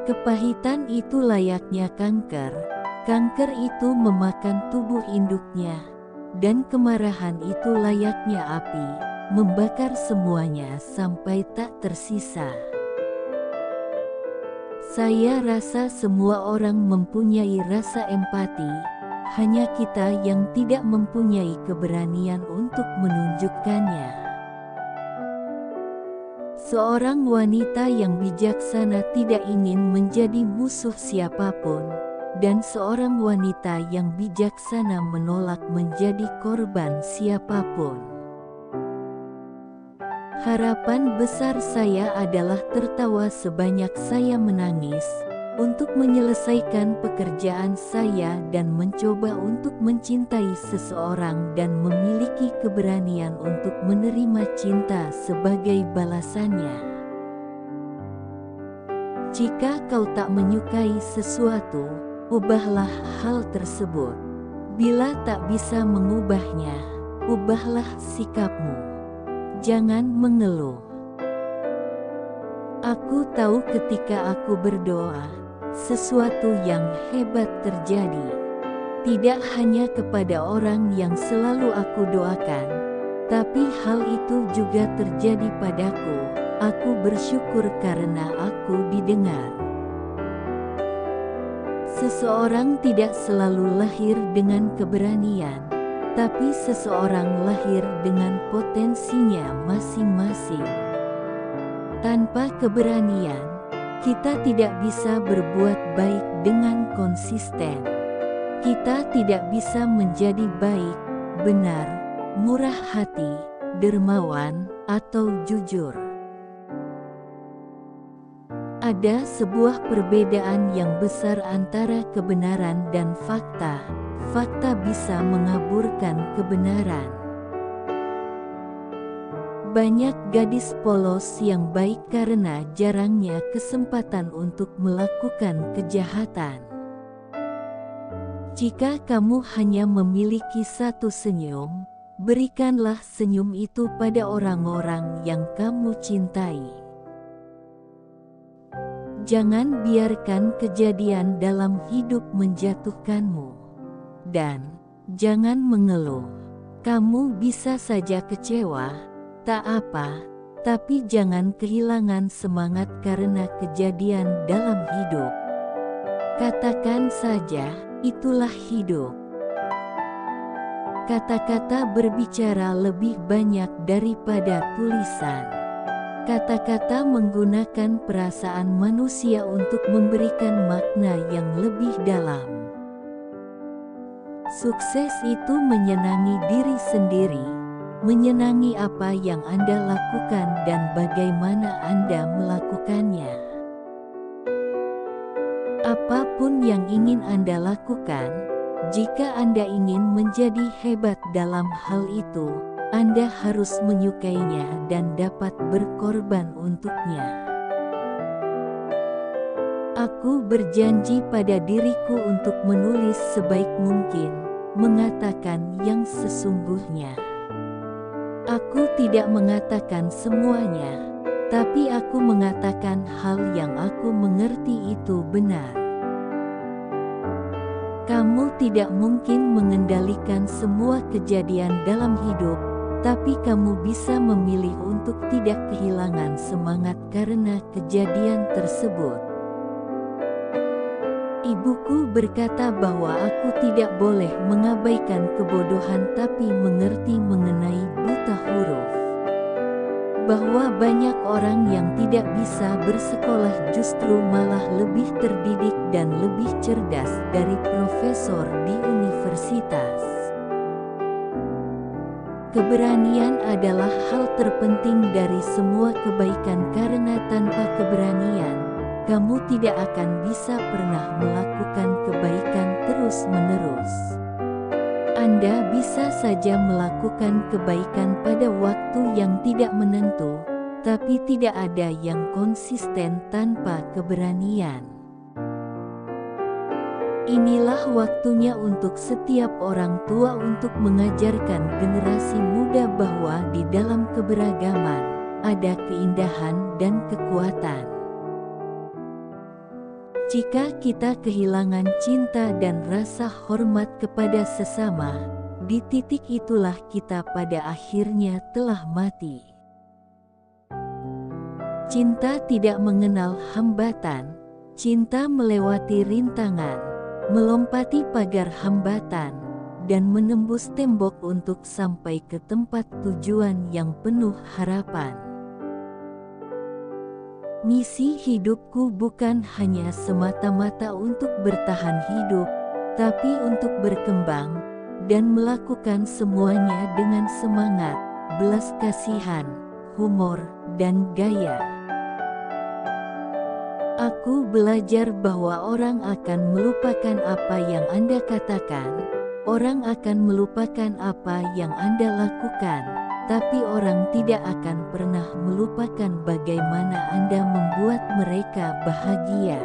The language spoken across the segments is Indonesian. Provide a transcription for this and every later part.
Kepahitan itu layaknya kanker. Kanker itu memakan tubuh induknya, dan kemarahan itu layaknya api, membakar semuanya sampai tak tersisa. Saya rasa semua orang mempunyai rasa empati, hanya kita yang tidak mempunyai keberanian untuk menunjukkannya. Seorang wanita yang bijaksana tidak ingin menjadi musuh siapapun, dan seorang wanita yang bijaksana menolak menjadi korban siapapun. Harapan besar saya adalah tertawa sebanyak saya menangis, untuk menyelesaikan pekerjaan saya dan mencoba untuk mencintai seseorang dan memiliki keberanian untuk menerima cinta sebagai balasannya. Jika kau tak menyukai sesuatu, ubahlah hal tersebut. Bila tak bisa mengubahnya, ubahlah sikapmu. Jangan mengeluh. Aku tahu ketika aku berdoa, sesuatu yang hebat terjadi. Tidak hanya kepada orang yang selalu aku doakan, tapi hal itu juga terjadi padaku. Aku bersyukur karena aku didengar. Seseorang tidak selalu lahir dengan keberanian, tapi seseorang lahir dengan potensinya masing-masing. Tanpa keberanian, kita tidak bisa berbuat baik dengan konsisten. Kita tidak bisa menjadi baik, benar, murah hati, dermawan, atau jujur. Ada sebuah perbedaan yang besar antara kebenaran dan fakta. Fakta bisa mengaburkan kebenaran. Banyak gadis polos yang baik karena jarangnya kesempatan untuk melakukan kejahatan. Jika kamu hanya memiliki satu senyum, berikanlah senyum itu pada orang-orang yang kamu cintai. Jangan biarkan kejadian dalam hidup menjatuhkanmu. Dan jangan mengeluh. Kamu bisa saja kecewa, tak apa, tapi jangan kehilangan semangat karena kejadian dalam hidup. Katakan saja, itulah hidup. Kata-kata berbicara lebih banyak daripada tulisan. Kata-kata menggunakan perasaan manusia untuk memberikan makna yang lebih dalam. Sukses itu menyenangi diri sendiri, menyenangi apa yang Anda lakukan dan bagaimana Anda melakukannya. Apapun yang ingin Anda lakukan, jika Anda ingin menjadi hebat dalam hal itu, Anda harus menyukainya dan dapat berkorban untuknya. Aku berjanji pada diriku untuk menulis sebaik mungkin, mengatakan yang sesungguhnya. Aku tidak mengatakan semuanya, tapi aku mengatakan hal yang aku mengerti itu benar. Kamu tidak mungkin mengendalikan semua kejadian dalam hidup, tapi kamu bisa memilih untuk tidak kehilangan semangat karena kejadian tersebut. Ibuku berkata bahwa aku tidak boleh mengabaikan kebodohan tapi mengerti mengenai buta huruf. Bahwa banyak orang yang tidak bisa bersekolah justru malah lebih terdidik dan lebih cerdas dari profesor di universitas. Keberanian adalah hal terpenting dari semua kebaikan karena tanpa keberanian, kamu tidak akan bisa pernah melakukan kebaikan terus-menerus. Anda bisa saja melakukan kebaikan pada waktu yang tidak menentu, tapi tidak ada yang konsisten tanpa keberanian. Inilah waktunya untuk setiap orang tua untuk mengajarkan generasi muda bahwa di dalam keberagaman ada keindahan dan kekuatan. Jika kita kehilangan cinta dan rasa hormat kepada sesama, di titik itulah kita pada akhirnya telah mati. Cinta tidak mengenal hambatan, cinta melewati rintangan, melompati pagar hambatan, dan menembus tembok untuk sampai ke tempat tujuan yang penuh harapan. Misi hidupku bukan hanya semata-mata untuk bertahan hidup, tapi untuk berkembang, dan melakukan semuanya dengan semangat, belas kasihan, humor, dan gaya. Aku belajar bahwa orang akan melupakan apa yang Anda katakan, orang akan melupakan apa yang Anda lakukan, tapi orang tidak akan pernah melupakan bagaimana Anda membuat mereka bahagia.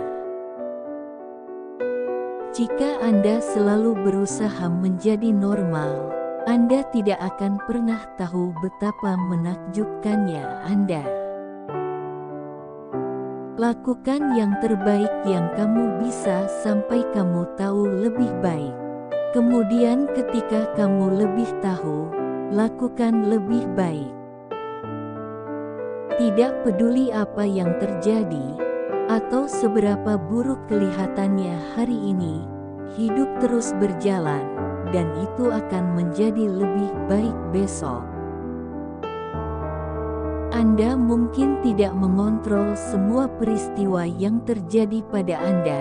Jika Anda selalu berusaha menjadi normal, Anda tidak akan pernah tahu betapa menakjubkannya Anda. Lakukan yang terbaik yang kamu bisa sampai kamu tahu lebih baik. Kemudian ketika kamu lebih tahu, lakukan lebih baik. Tidak peduli apa yang terjadi, atau seberapa buruk kelihatannya hari ini, hidup terus berjalan, dan itu akan menjadi lebih baik besok. Anda mungkin tidak mengontrol semua peristiwa yang terjadi pada Anda,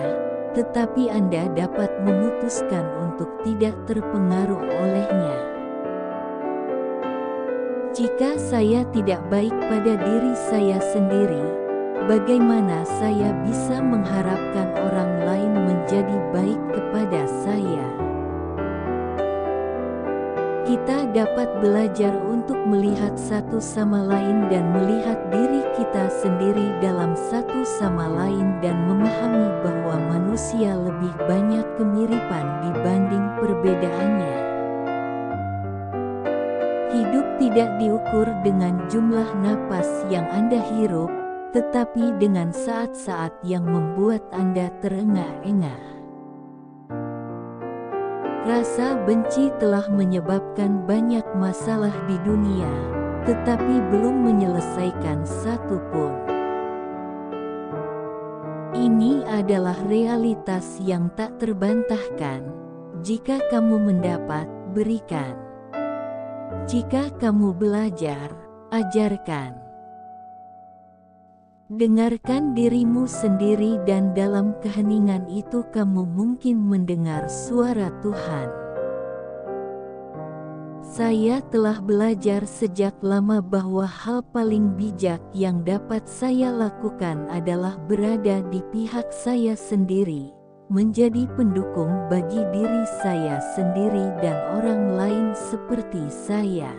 tetapi Anda dapat memutuskan untuk tidak terpengaruh olehnya. Jika saya tidak baik pada diri saya sendiri, bagaimana saya bisa mengharapkan orang lain menjadi baik kepada saya? Kita dapat belajar untuk melihat satu sama lain dan melihat diri kita sendiri dalam satu sama lain dan memahami bahwa manusia lebih banyak kemiripan dibanding perbedaannya. Hidup tidak diukur dengan jumlah napas yang Anda hirup, tetapi dengan saat-saat yang membuat Anda terengah-engah. Rasa benci telah menyebabkan banyak masalah di dunia, tetapi belum menyelesaikan satu pun. Ini adalah realitas yang tak terbantahkan. Jika kamu mendapat, berikan. Jika kamu belajar, ajarkan. Dengarkan dirimu sendiri dan dalam keheningan itu kamu mungkin mendengar suara Tuhan. Saya telah belajar sejak lama bahwa hal paling bijak yang dapat saya lakukan adalah berada di pihak saya sendiri, menjadi pendukung bagi diri saya sendiri dan orang lain seperti saya.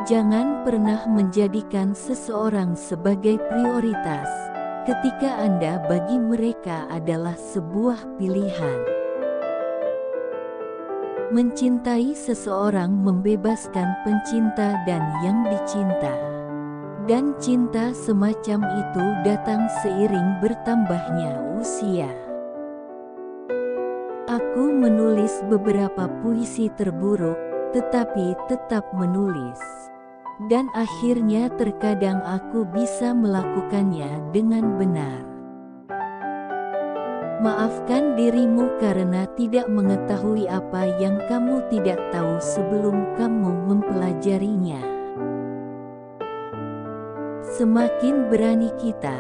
Jangan pernah menjadikan seseorang sebagai prioritas, ketika Anda bagi mereka adalah sebuah pilihan. Mencintai seseorang membebaskan pencinta dan yang dicinta. Dan cinta semacam itu datang seiring bertambahnya usia. Aku menulis beberapa puisi terburuk, tetapi tetap menulis. Dan akhirnya terkadang aku bisa melakukannya dengan benar. Maafkan dirimu karena tidak mengetahui apa yang kamu tidak tahu sebelum kamu mempelajarinya. Semakin berani kita,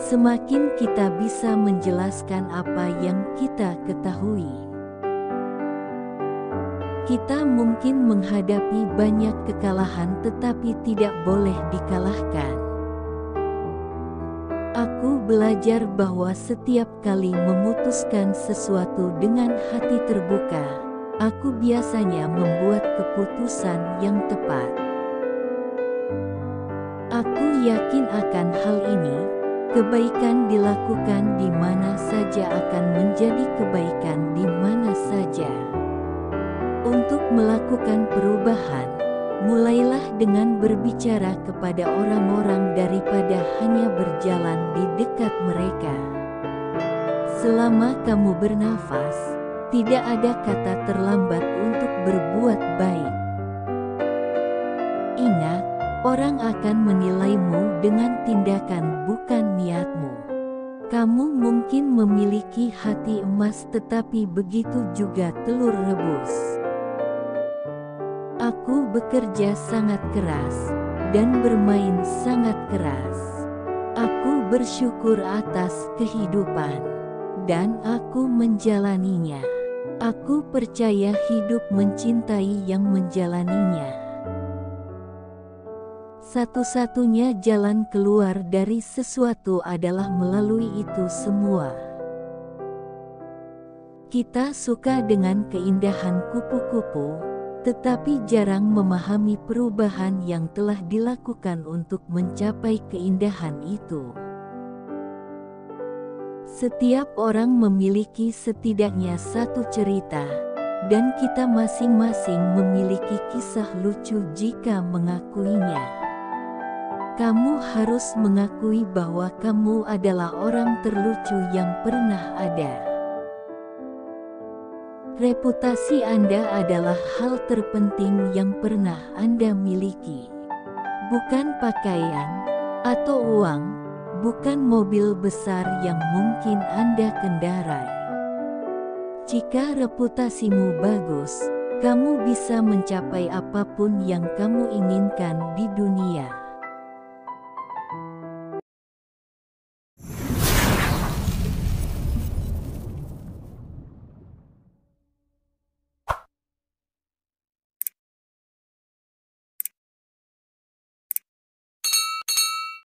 semakin kita bisa menjelaskan apa yang kita ketahui. Kita mungkin menghadapi banyak kekalahan tetapi tidak boleh dikalahkan. Aku belajar bahwa setiap kali memutuskan sesuatu dengan hati terbuka, aku biasanya membuat keputusan yang tepat. Aku yakin akan hal ini, kebaikan dilakukan di mana saja akan menjadi kebaikan di mana saja. Untuk melakukan perubahan, mulailah dengan berbicara kepada orang-orang daripada hanya berjalan di dekat mereka. Selama kamu bernafas, tidak ada kata terlambat untuk berbuat baik. Ingat, orang akan menilaimu dengan tindakan bukan niatmu. Kamu mungkin memiliki hati emas, tetapi begitu juga telur rebus. Aku bekerja sangat keras dan bermain sangat keras. Aku bersyukur atas kehidupan dan aku menjalaninya. Aku percaya hidup mencintai yang menjalaninya. Satu-satunya jalan keluar dari sesuatu adalah melalui itu semua. Kita suka dengan keindahan kupu-kupu, tetapi jarang memahami perubahan yang telah dilakukan untuk mencapai keindahan itu. Setiap orang memiliki setidaknya satu cerita, dan kita masing-masing memiliki kisah lucu jika mengakuinya. Kamu harus mengakui bahwa kamu adalah orang terlucu yang pernah ada. Reputasi Anda adalah hal terpenting yang pernah Anda miliki. Bukan pakaian atau uang, bukan mobil besar yang mungkin Anda kendarai. Jika reputasimu bagus, kamu bisa mencapai apapun yang kamu inginkan di dunia.